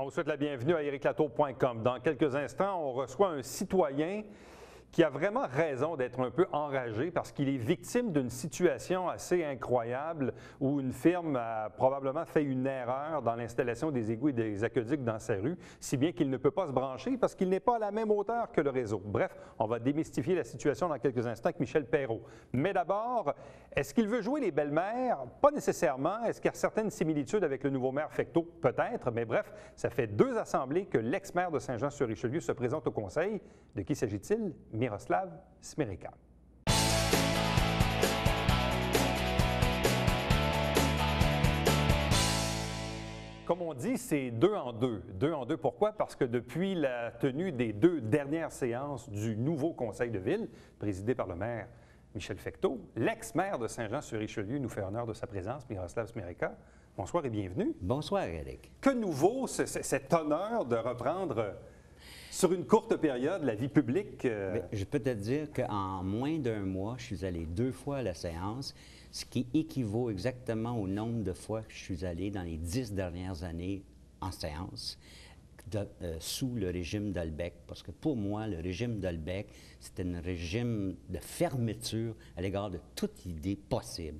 On vous souhaite la bienvenue à ericlatour.com. Dans quelques instants, on reçoit un citoyen qui a vraiment raison d'être un peu enragé parce qu'il est victime d'une situation assez incroyable où une firme a probablement fait une erreur dans l'installation des égouts et des aqueducs dans sa rue, si bien qu'il ne peut pas se brancher parce qu'il n'est pas à la même hauteur que le réseau. Bref, on va démystifier la situation dans quelques instants avec Michel Perrault. Mais d'abord, est-ce qu'il veut jouer les belles-mères? Pas nécessairement. Est-ce qu'il y a certaines similitudes avec le nouveau maire Fecteau? Peut-être, mais bref, ça fait 2 assemblées que l'ex-maire de Saint-Jean-sur-Richelieu se présente au Conseil. De qui s'agit-il? Miroslav Smereka. Comme on dit, c'est 2 en 2. 2 en 2, pourquoi? Parce que depuis la tenue des 2 dernières séances du nouveau conseil de ville, présidé par le maire Michel Fecteau, l'ex-maire de Saint-Jean-sur-Richelieu nous fait honneur de sa présence, Miroslav Smereka. Bonsoir et bienvenue. Bonsoir, Eric. Que nouveau cet honneur de reprendre sur une courte période la vie publique? Je peux te dire qu'en moins d'1 mois, je suis allé 2 fois à la séance, ce qui équivaut exactement au nombre de fois que je suis allé dans les 10 dernières années en séance sous le régime d'Holbäck. Parce que pour moi, le régime d'Holbäck, c'était un régime de fermeture à l'égard de toute idée possible.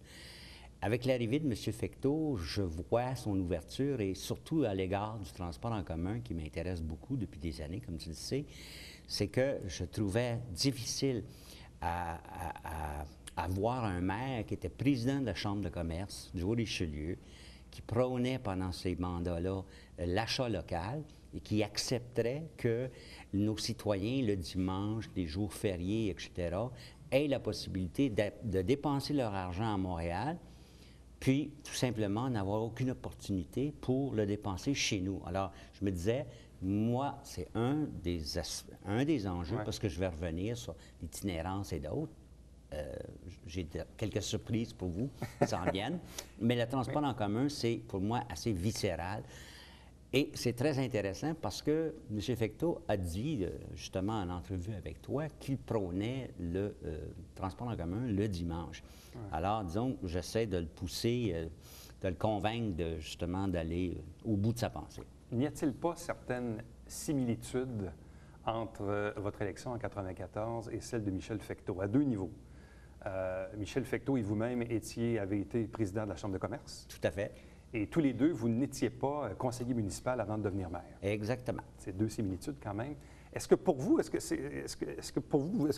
Avec l'arrivée de M. Fecteau, je vois son ouverture et surtout à l'égard du transport en commun qui m'intéresse beaucoup depuis des années, comme tu le sais, c'est que je trouvais difficile à voir un maire qui était président de la Chambre de commerce du Haut-Richelieu, qui prônait pendant ces mandats-là l'achat local et qui accepterait que nos citoyens, le dimanche, les jours fériés, etc., aient la possibilité de dépenser leur argent à Montréal, puis tout simplement n'avoir aucune opportunité pour le dépenser chez nous. Alors, je me disais, moi, c'est un des enjeux, parce que je vais revenir sur l'itinérance et d'autres. J'ai quelques surprises pour vous qui s'en viennent, mais le transport en commun, c'est pour moi assez viscéral. Et c'est très intéressant parce que M. Fecteau a dit, justement en entrevue avec toi, qu'il prônait le transport en commun le dimanche. Ouais. Alors, disons, j'essaie de le pousser, de le convaincre justement d'aller au bout de sa pensée. N'y a-t-il pas certaines similitudes entre votre élection en 1994 et celle de Michel Fecteau, à 2 niveaux? Michel Fecteau et vous-même avez été président de la Chambre de commerce. Tout à fait. Et tous les 2, vous n'étiez pas conseiller municipal avant de devenir maire. Exactement. C'est 2 similitudes quand même. Est-ce que pour vous, est-ce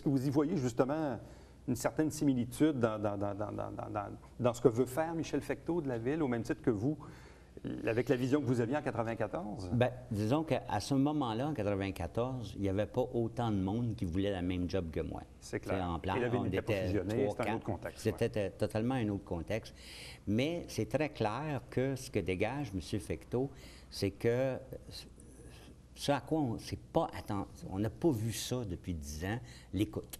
que vous y voyez justement une certaine similitude dans ce que veut faire Michel Fecteau de la ville, au même titre que vous, avec la vision que vous aviez en 1994? Bien, disons qu'à ce moment-là, en 1994, il n'y avait pas autant de monde qui voulait la même job que moi. C'est clair. En plan, et la ville n'était pas fusionnée, c'était un autre contexte. C'était totalement un autre contexte. Mais c'est très clair que ce que dégage M. Fecteau, c'est que ce à quoi on n'a pas vu ça depuis 10 ans, l'écoute.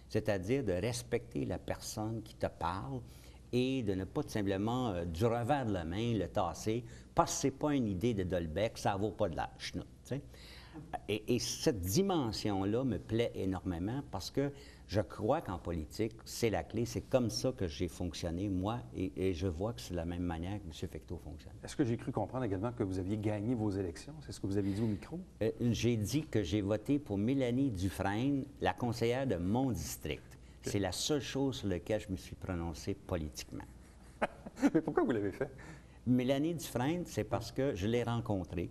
C'est-à-dire de respecter la personne qui te parle et de ne pas tout simplement, du revers de la main, le tasser, parce que ce n'est pas une idée de Dolbeck, ça ne vaut pas de la chenoute. Et cette dimension-là me plaît énormément parce que je crois qu'en politique, c'est la clé. C'est comme ça que j'ai fonctionné, moi, et je vois que c'est de la même manière que M. Fecteau fonctionne. Est-ce que j'ai cru comprendre également que vous aviez gagné vos élections? C'est ce que vous avez dit au micro? J'ai dit que j'ai voté pour Mélanie Dufresne, la conseillère de mon district. Okay. C'est la seule chose sur laquelle je me suis prononcé politiquement. Mais pourquoi vous l'avez fait? Mélanie Dufresne, c'est parce que je l'ai rencontrée.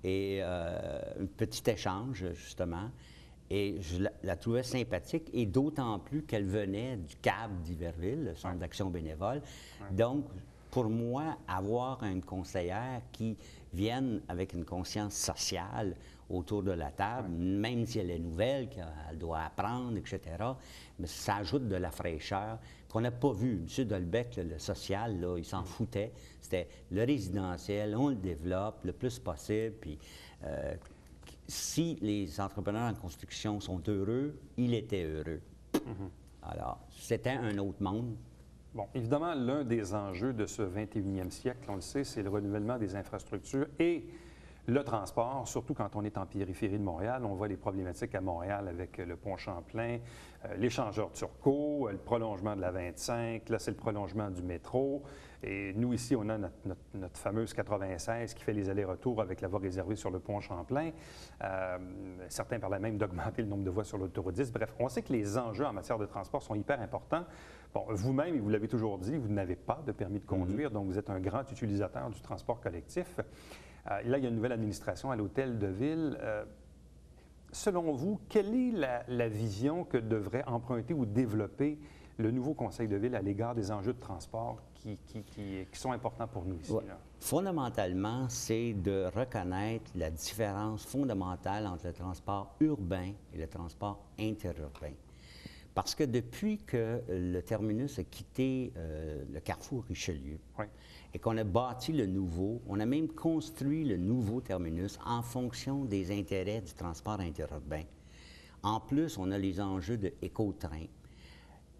Et un petit échange, justement, et je la trouvais sympathique, et d'autant plus qu'elle venait du CAB d'Iberville, le Centre d'action bénévole. Donc, pour moi, avoir une conseillère qui vienne avec une conscience sociale autour de la table, même si elle est nouvelle, qu'elle doit apprendre, etc., mais ça ajoute de la fraîcheur qu'on n'a pas vu. M. Dolbeck, le social, là, il s'en foutait. C'était le résidentiel, on le développe le plus possible, puis si les entrepreneurs en construction sont heureux, il était heureux. Alors, c'était un autre monde. Bon, évidemment, l'un des enjeux de ce 21e siècle, on le sait, c'est le renouvellement des infrastructures et le transport, surtout quand on est en périphérie de Montréal. On voit les problématiques à Montréal avec le pont Champlain, l'échangeur Turcot, le prolongement de la 25, là, c'est le prolongement du métro. Et nous, ici, on a notre fameuse 96 qui fait les allers-retours avec la voie réservée sur le pont Champlain. Certains parlaient même d'augmenter le nombre de voies sur l'autoroute 10. Bref, on sait que les enjeux en matière de transport sont hyper importants. Bon, vous-même, et vous l'avez toujours dit, vous n'avez pas de permis de conduire, donc vous êtes un grand utilisateur du transport collectif. Et là, il y a une nouvelle administration à l'Hôtel de Ville. Selon vous, quelle est la vision que devrait emprunter ou développer le nouveau Conseil de Ville à l'égard des enjeux de transport qui sont importants pour nous ici? Ouais. Là? Fondamentalement, c'est de reconnaître la différence fondamentale entre le transport urbain et le transport interurbain. Parce que depuis que le terminus a quitté le carrefour Richelieu Oui. et qu'on a bâti le nouveau, on a même construit le nouveau terminus en fonction des intérêts du transport interurbain. En plus, on a les enjeux de éco-train.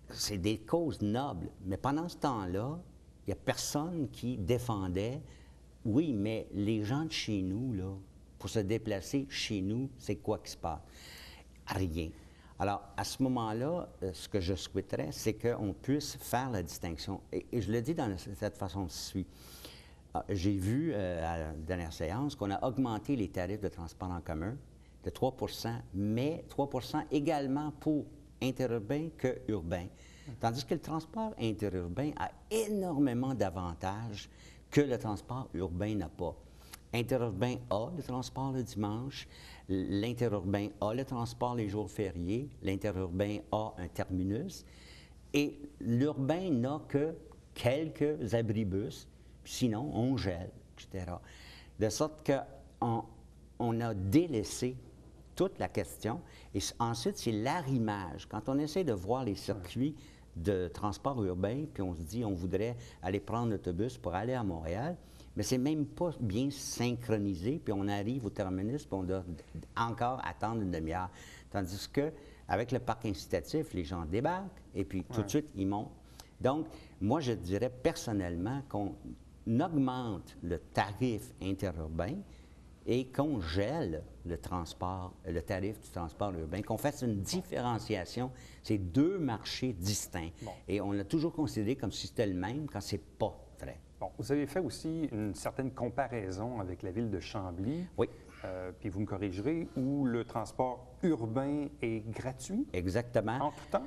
C'est des causes nobles, mais pendant ce temps-là, il n'y a personne qui défendait, oui, mais les gens de chez nous, là, pour se déplacer chez nous, c'est quoi qui se passe? Rien. Alors, à ce moment-là, ce que je souhaiterais, c'est qu'on puisse faire la distinction. Et je le dis de cette façon-ci. J'ai vu à la dernière séance qu'on a augmenté les tarifs de transport en commun de 3 mais 3 également pour interurbain que urbain. Tandis que le transport interurbain a énormément d'avantages que le transport urbain n'a pas. Interurbain a le transport le dimanche, l'interurbain a le transport les jours fériés, l'interurbain a un terminus, et l'urbain n'a que quelques abribus, sinon on gèle, etc. De sorte qu'on a délaissé toute la question. Et ensuite, c'est l'arrimage. Quand on essaie de voir les circuits de transport urbain, puis on se dit on voudrait aller prendre l'autobus pour aller à Montréal, mais c'est même pas bien synchronisé, puis on arrive au terminus, puis on doit encore attendre une demi-heure. Tandis que avec le parc incitatif, les gens débarquent, et puis tout de suite, ils montent. Donc, moi, je dirais personnellement qu'on augmente le tarif interurbain, et qu'on gèle le transport, le tarif du transport urbain, qu'on fasse une différenciation. C'est deux marchés distincts. Bon. Et on l'a toujours considéré comme si c'était le même quand c'est pas vrai. Bon, vous avez fait aussi une certaine comparaison avec la ville de Chambly. Oui. Puis vous me corrigerez, où le transport urbain est gratuit? Exactement. En tout temps?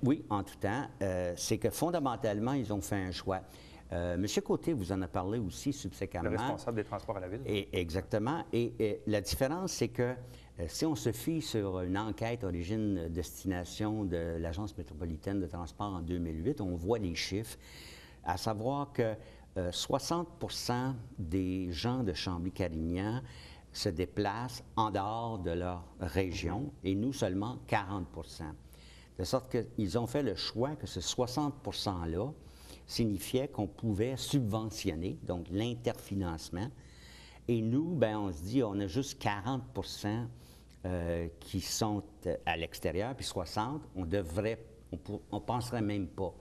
Oui, en tout temps. C'est que fondamentalement, ils ont fait un choix. Monsieur Côté vous en a parlé aussi subséquemment. Le responsable des transports à la ville. Exactement. Et la différence, c'est que si on se fie sur une enquête origine-destination de l'Agence métropolitaine de transport en 2008, on voit les chiffres, à savoir que 60 des gens de Chambly-Carignan se déplacent en dehors de leur région, et nous seulement 40 De sorte qu'ils ont fait le choix que ce 60 %-là signifiait qu'on pouvait subventionner, donc l'interfinancement. Et nous, bien, on se dit, on a juste 40 qui sont à l'extérieur, puis 60, on penserait même pas.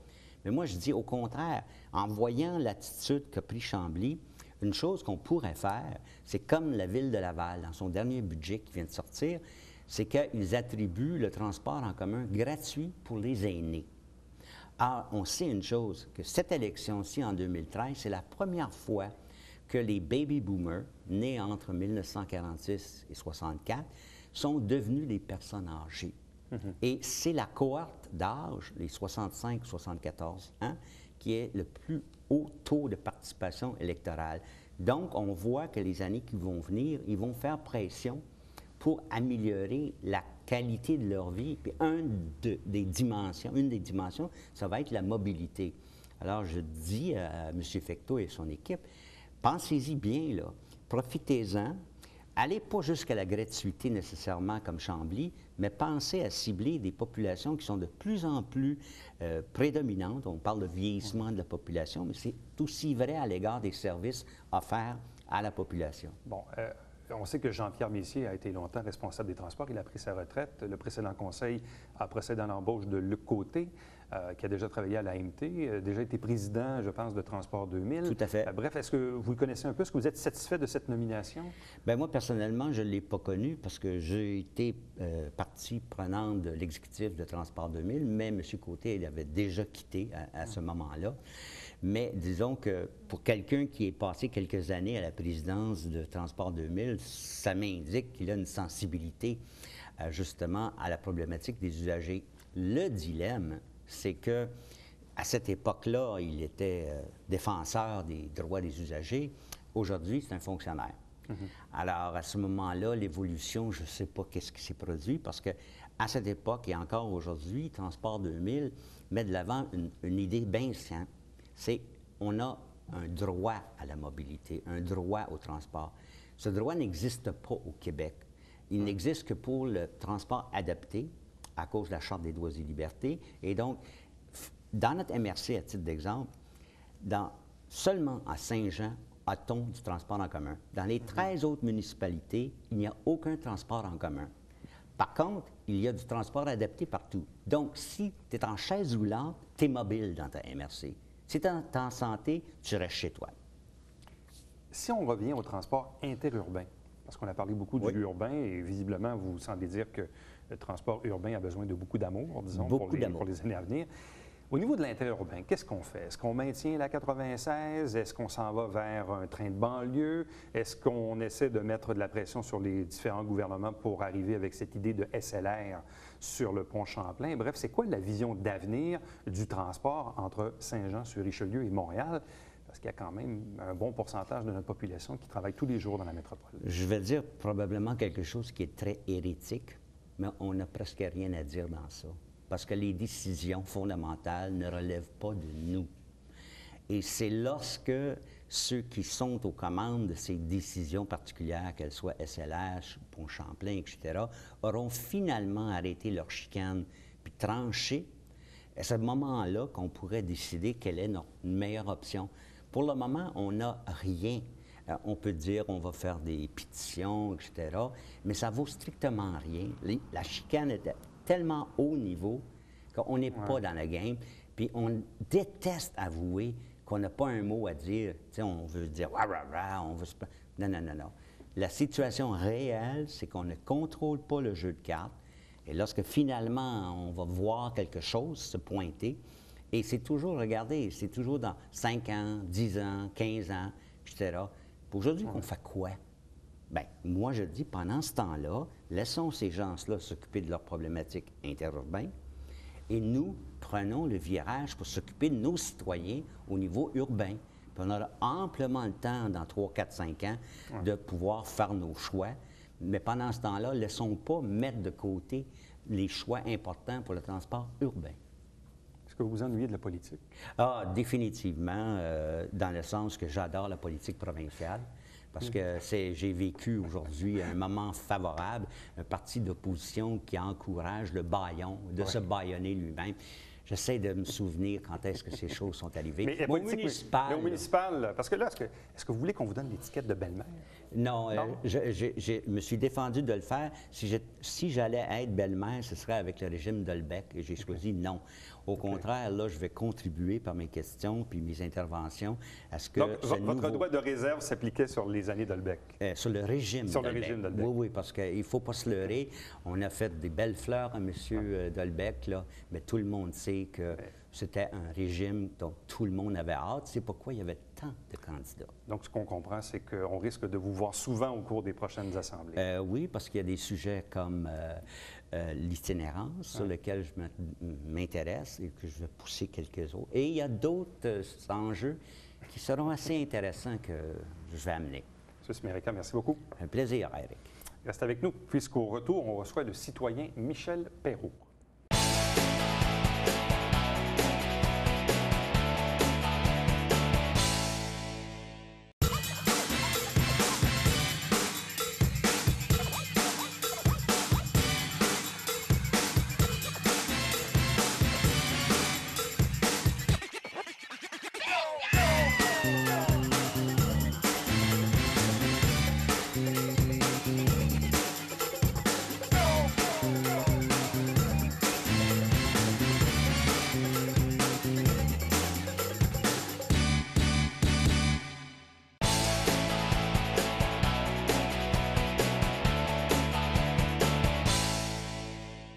Mais moi, je dis au contraire, en voyant l'attitude qu'a pris Chambly, une chose qu'on pourrait faire, c'est comme la Ville de Laval, dans son dernier budget qui vient de sortir, c'est qu'ils attribuent le transport en commun gratuit pour les aînés. Alors, on sait une chose, que cette élection-ci, en 2013, c'est la première fois que les baby boomers, nés entre 1946 et 64, sont devenus des personnes âgées. Et c'est la cohorte d'âge, les 65-74 ans, qui est le plus haut taux de participation électorale. Donc, on voit que les années qui vont venir, ils vont faire pression pour améliorer la qualité de leur vie. Puis une des dimensions, ça va être la mobilité. Alors, je dis à M. Fecteau et son équipe, pensez-y bien, là, profitez-en. Allez pas jusqu'à la gratuité nécessairement comme Chambly, mais pensez à cibler des populations qui sont de plus en plus prédominantes. On parle de vieillissement de la population, mais c'est aussi vrai à l'égard des services offerts à la population. Bon, on sait que Jean-Pierre Messier a été longtemps responsable des transports. Il a pris sa retraite. Le précédent conseil a procédé à l'embauche de Luc Côté. qui a déjà travaillé à l'AMT, déjà été président, je pense, de Transport 2000. Tout à fait. Bref, est-ce que vous le connaissez un peu? Est-ce que vous êtes satisfait de cette nomination? Bien, moi, personnellement, je ne l'ai pas connu parce que j'ai été partie prenante de l'exécutif de Transport 2000, mais M. Côté, il avait déjà quitté à ce moment-là. Mais disons que pour quelqu'un qui est passé quelques années à la présidence de Transport 2000, ça m'indique qu'il a une sensibilité justement à la problématique des usagers. Le dilemme, c'est que à cette époque-là, il était défenseur des droits des usagers. Aujourd'hui, c'est un fonctionnaire. Alors, à ce moment-là, l'évolution, je ne sais pas qu'est-ce qui s'est produit parce que à cette époque et encore aujourd'hui, Transport 2000 met de l'avant une idée bien simple. C'est on a un droit à la mobilité, un droit au transport. Ce droit n'existe pas au Québec. Il n'existe que pour le transport adapté à cause de la Charte des droits et libertés. Et donc, dans notre MRC, à titre d'exemple, seulement à Saint-Jean a-t-on du transport en commun. Dans les 13 autres municipalités, il n'y a aucun transport en commun. Par contre, il y a du transport adapté partout. Donc, si tu es en chaise roulante, tu es mobile dans ta MRC. Si tu es en santé, tu restes chez toi. Si on revient au transport interurbain, parce qu'on a parlé beaucoup du urbain et visiblement, vous semblez dire que le transport urbain a besoin de beaucoup d'amour, disons, pour les années à venir. Au niveau de l'interurbain, qu'est-ce qu'on fait? Est-ce qu'on maintient la 96? Est-ce qu'on s'en va vers un train de banlieue? Est-ce qu'on essaie de mettre de la pression sur les différents gouvernements pour arriver avec cette idée de SLR sur le pont Champlain? Bref, c'est quoi la vision d'avenir du transport entre Saint-Jean-sur-Richelieu et Montréal? Parce qu'il y a quand même un bon pourcentage de notre population qui travaille tous les jours dans la métropole. Je vais dire probablement quelque chose qui est très hérétique, mais on n'a presque rien à dire dans ça. Parce que les décisions fondamentales ne relèvent pas de nous. Et c'est lorsque ceux qui sont aux commandes de ces décisions particulières, qu'elles soient SLH, Pont Champlain, etc., auront finalement arrêté leur chicane puis tranché, à ce moment-là qu'on pourrait décider quelle est notre meilleure option. Pour le moment, on n'a rien. On peut dire on va faire des pétitions, etc., mais ça vaut strictement rien. La chicane est tellement haut niveau qu'on n'est pas dans la game. Puis on déteste avouer qu'on n'a pas un mot à dire. Tu sais, on veut dire « on veut se... » Non, non, non, non. La situation réelle, c'est qu'on ne contrôle pas le jeu de cartes. Et lorsque finalement, on va voir quelque chose se pointer, et c'est toujours, regardez, c'est toujours dans 5 ans, 10 ans, 15 ans, etc. Aujourd'hui, on fait quoi? Bien, moi, je dis, pendant ce temps-là, laissons ces gens-là s'occuper de leurs problématiques interurbaines et nous prenons le virage pour s'occuper de nos citoyens au niveau urbain. Puis on aura amplement le temps, dans 3, 4, 5 ans, de pouvoir faire nos choix. Mais pendant ce temps-là, laissons pas mettre de côté les choix importants pour le transport urbain. Est-ce que vous vous ennuyez de la politique? Ah, définitivement, dans le sens que j'adore la politique provinciale. Parce que j'ai vécu aujourd'hui un moment favorable, un parti d'opposition qui encourage le bâillon, de se bâillonner lui-même. J'essaie de me souvenir quand est-ce que ces choses sont arrivées. Mais au municipal, parce que là, est-ce que vous voulez qu'on vous donne l'étiquette de belle-mère? Non, je me suis défendu de le faire. Si j'allais être belle-mère, ce serait avec le régime Dolbec, et j'ai choisi non. Au contraire, là, je vais contribuer par mes questions puis mes interventions à ce que donc, votre droit de réserve s'appliquait sur les années Dolbec? Sur le régime Sur Dolbec. Le régime Dolbec. Oui, oui, parce qu'il ne faut pas se leurrer. On a fait des belles fleurs à M. Dolbec, là, mais tout le monde sait que c'était un régime dont tout le monde avait hâte. C'est pourquoi il y avait tant de candidats. Donc, ce qu'on comprend, c'est qu'on risque de vous voir souvent au cours des prochaines assemblées. Oui, parce qu'il y a des sujets comme l'itinérance, sur lequel je m'intéresse et que je vais pousser quelques autres. Et il y a d'autres enjeux qui seront assez intéressants que je vais amener. M. Smerica, merci beaucoup. Un plaisir, Eric. Reste avec nous, puisqu'au retour, on reçoit le citoyen Michel Perrault.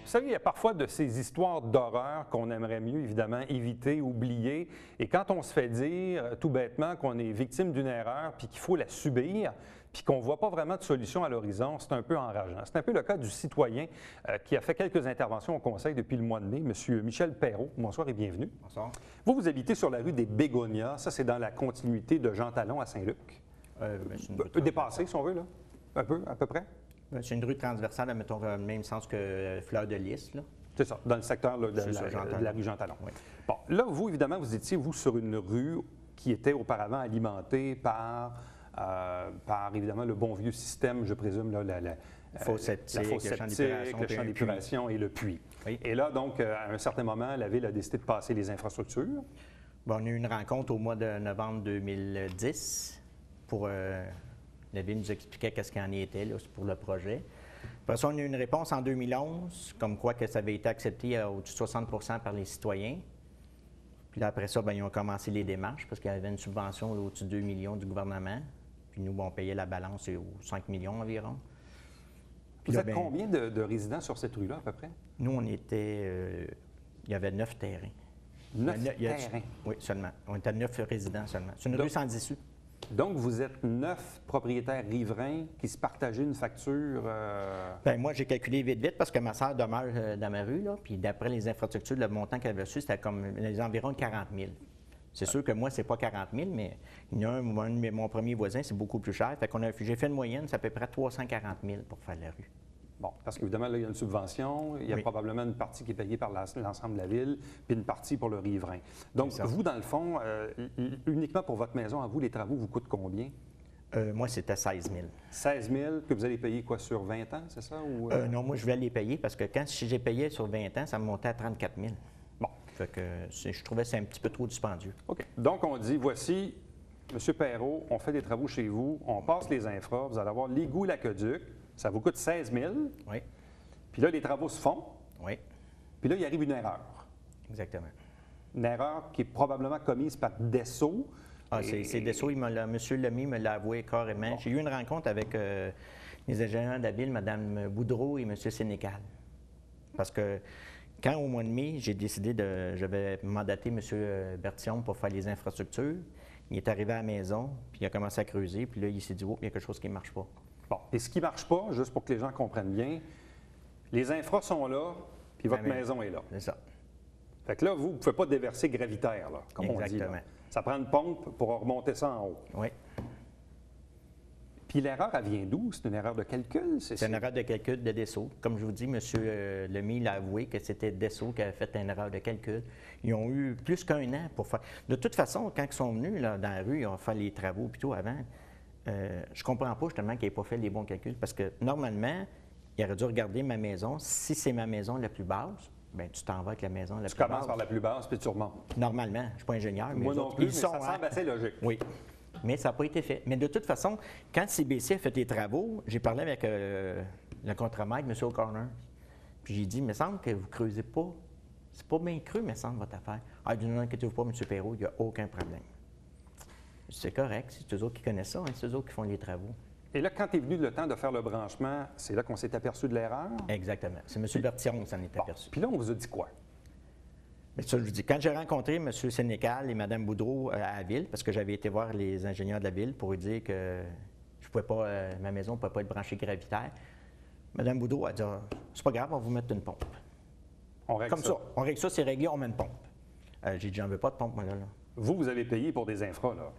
Vous savez, il y a parfois de ces histoires d'horreur qu'on aimerait mieux, évidemment, éviter, oublier. Et quand on se fait dire, tout bêtement, qu'on est victime d'une erreur, puis qu'il faut la subir, puis qu'on ne voit pas vraiment de solution à l'horizon, c'est un peu enrageant. C'est un peu le cas du citoyen qui a fait quelques interventions au Conseil depuis le mois de mai, M. Michel Perrault. Bonsoir et bienvenue. Bonsoir. Vous habitez sur la rue des Bégonias. Ça, c'est dans la continuité de Jean Talon à Saint-Luc. Dépassé, si on veut, là? Un peu, à peu près? C'est une rue transversale, mettons, le même sens que Fleur de Lys, là. C'est ça, dans le secteur là, de la rue Jean Talon. Oui. Bon, là, vous, évidemment, vous étiez, vous, sur une rue qui était auparavant alimentée par évidemment, le bon vieux système, je présume, là, la fosse septique, le champ d'épuration et le puits. Oui. Et là, donc, à un certain moment, la Ville a décidé de passer les infrastructures. Bon, on a eu une rencontre au mois de novembre 2010 pour... la Ville nous expliquait qu'est-ce qu'il en était là, pour le projet. Après ça, on a eu une réponse en 2011, comme quoi que ça avait été accepté à au-dessus de 60 par les citoyens. Puis là, après ça, bien, ils ont commencé les démarches parce qu'il y avait une subvention au-dessus de 2 millions du gouvernement. Puis nous, on payait la balance aux 5 millions environ. Puis vous êtes combien de résidents sur cette rue-là, à peu près? Nous, on était... il y avait 9 terrains. 9 terrains? Oui, seulement. On était 9 résidents seulement. C'est une rue sans issue. Donc, vous êtes 9 propriétaires riverains qui se partageaient une facture? Bien, moi, j'ai calculé vite parce que ma sœur demeure dans ma rue, là, puis d'après les infrastructures, le montant qu'elle avait reçu, c'était comme les environs 40 000. C'est sûr que moi, c'est pas 40 000, mais il y a mon premier voisin, c'est beaucoup plus cher. Fait qu'on j'ai fait une moyenne, c'est à peu près 340 000 pour faire la rue. Bon, parce qu'évidemment, là, il y a une subvention, il y a probablement une partie qui est payée par l'ensemble de la Ville, puis une partie pour le riverain. Donc, vous, dans le fond, uniquement pour votre maison, à vous, les travaux vous coûtent combien? Moi, c'était 16 000. 16 000, que vous allez payer quoi, sur 20 ans, c'est ça? Ou, non, moi, je vais les payer parce que si j'ai payé sur 20 ans, ça me montait à 34 000. Bon. Fait que je trouvais que c'est un petit peu trop dispendieux. OK. Donc, on dit, voici, M. Perrault, on fait des travaux chez vous, on passe les infras, vous allez avoir l'égout et l'aqueduc. Ça vous coûte 16 000. Oui. Puis là, les travaux se font. Oui. Puis là, il arrive une erreur. Exactement. Une erreur qui est probablement commise par Dessau. Ah, c'est Dessau. M. Lamy me l'a avoué carrément. Bon. J'ai eu une rencontre avec les ingénieurs de la Ville, Mme Boudreau et M. Sénécal. Parce que quand, au mois de mai, j'ai décidé je vais mandater M. Bertillon pour faire les infrastructures, il est arrivé à la maison, puis il a commencé à creuser, puis là, il s'est dit, oh, il y a quelque chose qui ne marche pas. Bon, et ce qui ne marche pas, juste pour que les gens comprennent bien, les infras sont là, puis votre maison est là. C'est ça. Fait que là, vous ne pouvez pas déverser gravitaire, là, comme on dit. Là. Ça prend une pompe pour remonter ça en haut. Oui. Puis l'erreur, elle vient d'où? C'est une erreur de calcul? C'est une erreur de calcul de Dessau. Comme je vous dis, M. Lemy l'a avoué que c'était Dessau qui avait fait une erreur de calcul. Ils ont eu plus qu'un an pour faire... De toute façon, quand ils sont venus là, dans la rue, ils ont fait les travaux plutôt avant. Je comprends pas justement qu'il n'ait pas fait les bons calculs parce que normalement, il aurait dû regarder ma maison. Si c'est ma maison la plus basse, bien, tu t'en vas avec la maison la plus basse. Tu commences par la plus basse puis tu remontes. Normalement. Je ne suis pas ingénieur, mais moi non plus, mais ça semble assez logique. Oui. Mais ça n'a pas été fait. Mais de toute façon, quand CBC a fait les travaux, j'ai parlé avec le contremaître, M. O'Connor. Puis j'ai dit, il me semble que vous ne creusez pas. C'est pas bien creux, me semble, votre affaire. Ah, il dit, non, inquiétez-vous pas, M. Perrault, il n'y a aucun problème. C'est correct, c'est eux autres qui connaissent ça, hein, c'est eux autres qui font les travaux. Et là, quand est venu le temps de faire le branchement, c'est là qu'on s'est aperçu de l'erreur? Exactement. C'est M. Bertillon qui s'en est aperçu. Puis là, on vous a dit quoi? Bien, ça, je vous dis, quand j'ai rencontré M. Sénécal et Mme Boudreau à la Ville, parce que j'avais été voir les ingénieurs de la Ville pour lui dire que je pouvais pas, ma maison ne pouvait pas être branchée gravitaire, Mme Boudreau a dit, c'est pas grave, on va vous mettre une pompe. On règle comme ça. On règle ça, c'est réglé, on met une pompe. J'ai dit, j'en veux pas de pompe, moi, là. Vous avez payé pour des infras, là?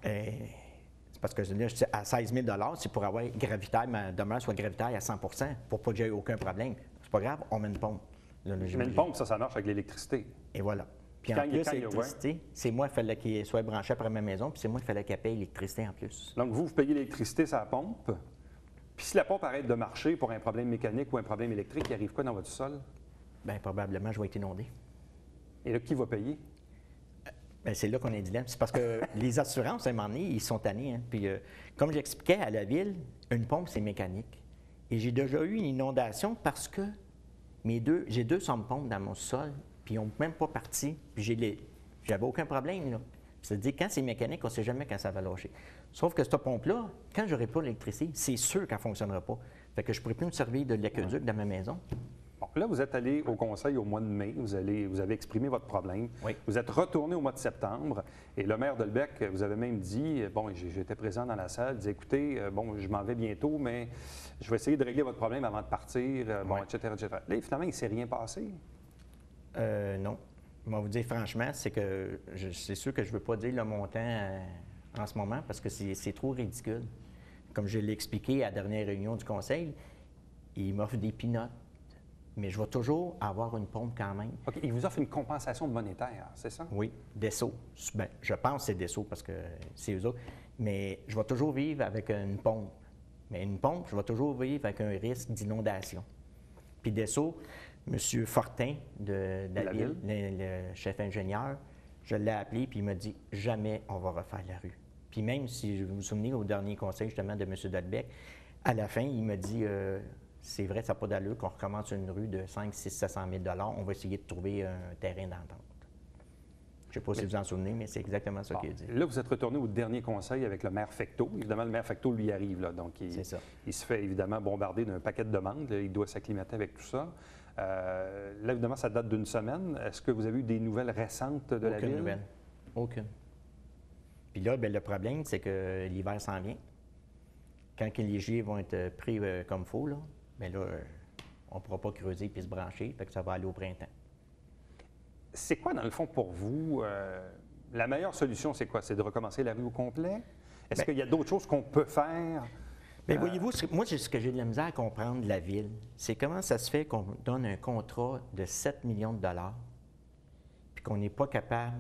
C'est parce que là, je suis à 16 000 c'est pour avoir gravitaire, ma demeure soit gravitaire à 100 pour pas que j'aie aucun problème. C'est pas grave, on met une pompe. Là, mais une pompe, ça marche avec l'électricité. Et voilà. Puis en plus, l'électricité, c'est moi, il fallait qu'il soit branché après ma maison, puis c'est moi, il fallait qu'elle paye l'électricité en plus. Donc, vous payez l'électricité sur la pompe. Puis si la pompe arrête de marcher pour un problème mécanique ou un problème électrique, il arrive quoi dans votre sol? Bien, probablement, je vais être inondé. Et là, qui va payer? Bien, c'est là qu'on est dilemme. C'est parce que les assurances, à un moment donné, ils sont tannés. Hein? Puis, comme j'expliquais à la Ville, une pompe, c'est mécanique. Et j'ai déjà eu une inondation parce que j'ai deux pompes dans mon sol, puis ils n'ont même pas parti. Puis j'avais aucun problème, là. C'est-à-dire, quand c'est mécanique, on ne sait jamais quand ça va lâcher. Sauf que cette pompe-là, quand je n'aurai pas l'électricité, c'est sûr qu'elle ne fonctionnera pas. Fait que je ne pourrai plus me servir de l'aqueduc dans ma maison. Bon, là, vous êtes allé au conseil au mois de mai, vous avez exprimé votre problème. Oui. Vous êtes retourné au mois de septembre et le maire Delbecq vous avez même dit, bon, j'étais présent dans la salle, dit écoutez, bon, je m'en vais bientôt, mais je vais essayer de régler votre problème avant de partir, bon, Oui. etc., etc. Là, finalement, il ne s'est rien passé. Non. Je vais vous dire franchement, c'est que c'est sûr que je ne veux pas dire le montant en ce moment parce que c'est trop ridicule. Comme je l'ai expliqué à la dernière réunion du conseil, il m'offre des peanuts, mais je vais toujours avoir une pompe quand même. OK, il vous offre une compensation monétaire, c'est ça? Oui, Desso. Bien, je pense que c'est Desso parce que c'est eux autres. Mais je vais toujours vivre avec une pompe. Mais une pompe, je vais toujours vivre avec un risque d'inondation. Puis Desso, M. Fortin de la ville, le chef ingénieur, je l'ai appelé puis il m'a dit jamais on va refaire la rue. Puis même si vous vous souvenez au dernier conseil justement de M. Delbecq, à la fin, il m'a dit c'est vrai, ça n'a pas d'allure qu'on recommence une rue de 5, 6, 700 000 $. On va essayer de trouver un terrain d'entente. Je ne sais pas si vous en souvenez, mais c'est exactement ça qu'il a dit. Là, vous êtes retourné au dernier conseil avec le maire Fecteau. Évidemment, le maire Fecteau lui arrive, là, donc il se fait évidemment bombarder d'un paquet de demandes. Il doit s'acclimater avec tout ça. Là, évidemment, ça date d'une semaine. Est-ce que vous avez eu des nouvelles récentes de la ville? Aucune nouvelle. Aucune. Puis là, bien, le problème, c'est que l'hiver s'en vient. Quand les giets vont être pris comme il faut, là, bien là, on ne pourra pas creuser puis se brancher, fait que ça va aller au printemps. C'est quoi, dans le fond, pour vous, la meilleure solution, c'est quoi? C'est de recommencer la rue au complet? Est-ce qu'il y a d'autres choses qu'on peut faire? Bien, voyez-vous, moi, ce que j'ai de la misère à comprendre de la Ville, c'est comment ça se fait qu'on donne un contrat de 7 millions de dollars puis qu'on n'est pas capable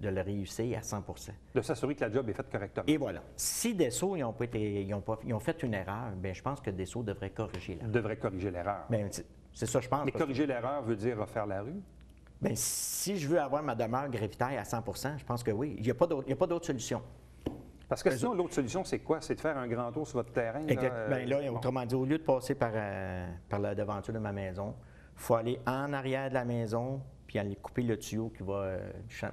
de le réussir à 100 %. De s'assurer que la job est faite correctement. Et voilà. Si Desso, ils ont fait une erreur, bien, je pense que Desso devrait corriger l'erreur. Devrait corriger l'erreur. Bien, c'est ça, je pense. Mais corriger l'erreur veut dire refaire la rue? Bien, si je veux avoir ma demeure gravitaire à 100 % je pense que oui. Il n'y a pas d'autre solution. Parce que sinon, l'autre solution, c'est quoi? C'est de faire un grand tour sur votre terrain? Exact. Bien là, autrement dit, au lieu de passer par la devanture de ma maison, il faut aller en arrière de la maison puis aller couper le tuyau qui va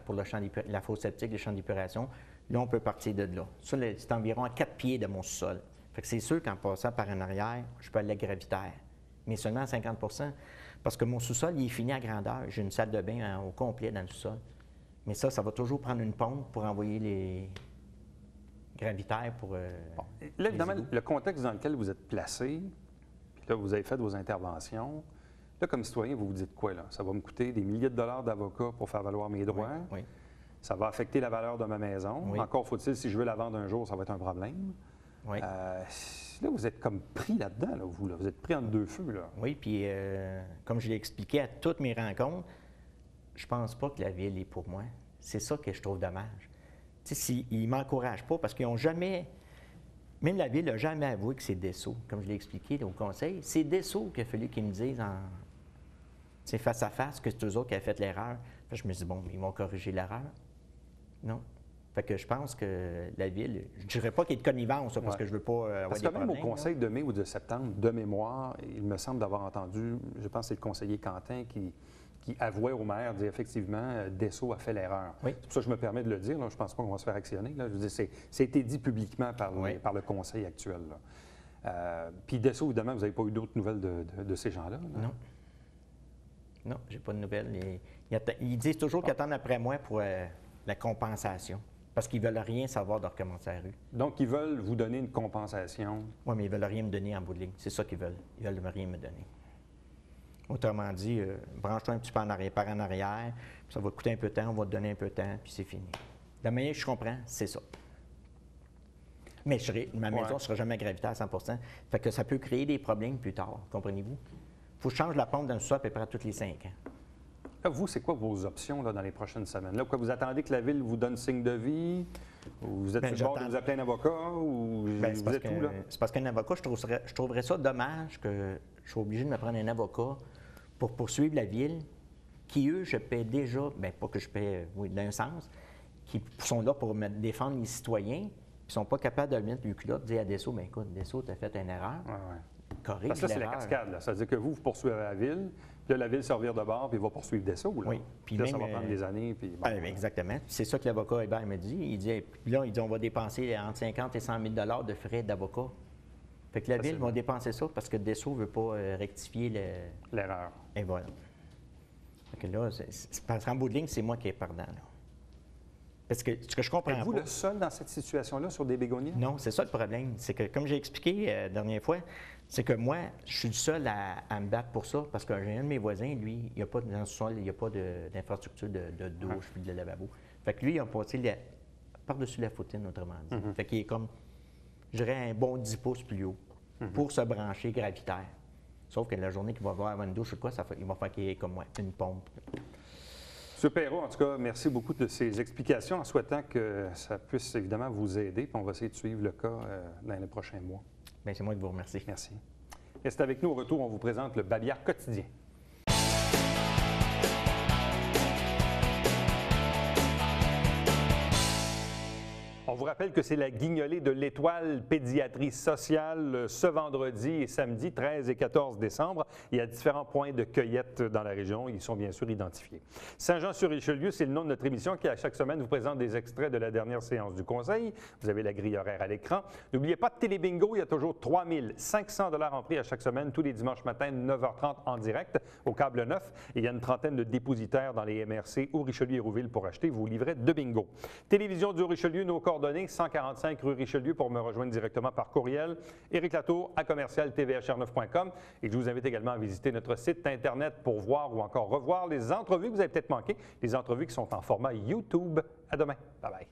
pour la fosse septique, le champ d'épuration. Là, on peut partir de là. Ça, c'est environ à 4 pieds de mon sous-sol. Fait que c'est sûr qu'en passant par en arrière, je peux aller gravitaire, mais seulement à 50 % parce que mon sous-sol, il est fini à grandeur. J'ai une salle de bain au complet dans le sous-sol. Mais ça va toujours prendre une pompe pour envoyer les gravitaires pour... Là, évidemment, le contexte dans lequel vous êtes placé, puis là, vous avez fait vos interventions. Là, comme citoyen, vous vous dites quoi, là? Ça va me coûter des milliers de dollars d'avocat pour faire valoir mes droits. Oui. Ça va affecter la valeur de ma maison. Oui. Encore faut-il, si je veux la vendre un jour, ça va être un problème. Oui. Là, vous êtes comme pris là-dedans, là, vous. Là. Vous êtes pris entre deux feux, là. Oui, puis comme je l'ai expliqué à toutes mes rencontres, je pense pas que la Ville est pour moi. C'est ça que je trouve dommage. Tu sais, ils ne m'encouragent pas parce qu'ils n'ont jamais... Même la Ville n'a jamais avoué que c'est Desso. Comme je l'ai expliqué au conseil, c'est Desso qu'il a fallu qu'ils me disent face à face que c'est eux autres qui ont fait l'erreur. Je me dis, bon, ils vont corriger l'erreur. Non. Fait que je pense que la Ville, je ne dirais pas qu'il y ait de connivence, parce que je ne veux pas avoir des problèmes. Parce que même au conseil de mai ou de septembre, de mémoire, il me semble d'avoir entendu, je pense que c'est le conseiller Quentin qui avouait au maire, dit effectivement, Desso a fait l'erreur. Oui. C'est pour ça que je me permets de le dire. Là. Je ne pense pas qu'on va se faire actionner. Là. Je veux dire, ça a été dit publiquement par le conseil actuel. Puis Desso, évidemment, vous n'avez pas eu d'autres nouvelles de ces gens-là? Là? Non. Non, j'ai pas de nouvelles. Ils disent toujours qu'ils attendent après moi pour la compensation. Parce qu'ils ne veulent rien savoir de recommencer la rue. Donc, ils veulent vous donner une compensation? Oui, mais ils ne veulent rien me donner en bout de ligne. C'est ça qu'ils veulent. Ils ne veulent rien me donner. Autrement dit, branche-toi un petit peu par en arrière, puis ça va te coûter un peu de temps, on va te donner un peu de temps, puis c'est fini. De la manière que je comprends, c'est ça. Mais ma maison ne sera jamais gravitaire à 100 %. Fait que ça peut créer des problèmes plus tard, comprenez-vous? Il faut que je change la pompe dans le sol à peu près à tous les 5 ans. Là, vous, c'est quoi vos options là, dans les prochaines semaines? Là, quoi, vous attendez que la Ville vous donne signe de vie? Ou vous êtes sur le bord de vous appeler un avocat? Ou vous êtes où, là? C'est parce qu'un avocat, je trouverais ça dommage que je sois obligé de me prendre un avocat pour poursuivre la Ville, qui, eux, je paie déjà, bien, pas que je paie, oui, d'un sens, qui sont là pour me défendre les citoyens, puis ne sont pas capables de mettre le culotte, de dire à Desso, bien, écoute, Desso, tu as fait une erreur. Corrige parce que là, c'est la cascade. Là. Ça veut dire que vous poursuivez la Ville, puis là, la Ville se revire de bord, puis il va poursuivre Desso. Là. Oui. Puis là, ça va prendre des années. Puis, exactement. C'est ça que l'avocat Hébert me dit. Il dit, on va dépenser entre 50 et 100 000 $ de frais d'avocat. Fait que la ville va dépenser ça parce que Dessau ne veut pas rectifier l'erreur. Et voilà. Fait que là, parce qu'en bout de ligne, c'est moi qui est perdant. Là. Parce que ce que je comprends Êtes-vous pas... le seul dans cette situation-là sur des bégonias? Non, c'est ça le problème. C'est que, comme j'ai expliqué la dernière fois, c'est que moi, je suis le seul à me battre pour ça parce que j'ai un de mes voisins, lui, il n'y a pas dans le sol, il n'y a pas d'infrastructure de douche puis de lavabo. Fait que lui, il a passé par-dessus la foutine, autrement dit. Fait qu'il est comme, je dirais, un bon 10 pouces plus haut pour se brancher gravitaire. Sauf que la journée qu'il va avoir une douche ou quoi, il va faire qu'il ait comme moi, une pompe. M. Perrault, en tout cas, merci beaucoup de ces explications en souhaitant que ça puisse évidemment vous aider. Puis on va essayer de suivre le cas dans les prochains mois. Bien, c'est moi qui vous remercie. Merci. Restez avec nous. Au retour, on vous présente le Babillard quotidien. On vous rappelle que c'est la guignolée de l'Étoile Pédiatrie Sociale ce vendredi et samedi 13 et 14 décembre. Il y a différents points de cueillette dans la région. Ils sont bien sûr identifiés. Saint-Jean-sur-Richelieu, c'est le nom de notre émission qui, à chaque semaine, vous présente des extraits de la dernière séance du Conseil. Vous avez la grille horaire à l'écran. N'oubliez pas de Télébingo. Il y a toujours 3 500 $ en prix à chaque semaine, tous les dimanches matins, 9h30 en direct au câble 9. Et il y a une trentaine de dépositaires dans les MRC ou Richelieu-Hérouville pour acheter vos livrets de bingo. Télévision du Richelieu, nos coordonnées, 145 rue Richelieu pour me rejoindre directement par courriel. Éric Latour à commercial-tvhr9.com. Et je vous invite également à visiter notre site Internet pour voir ou encore revoir les entrevues que vous avez peut-être manquées, les entrevues qui sont en format YouTube. À demain. Bye bye.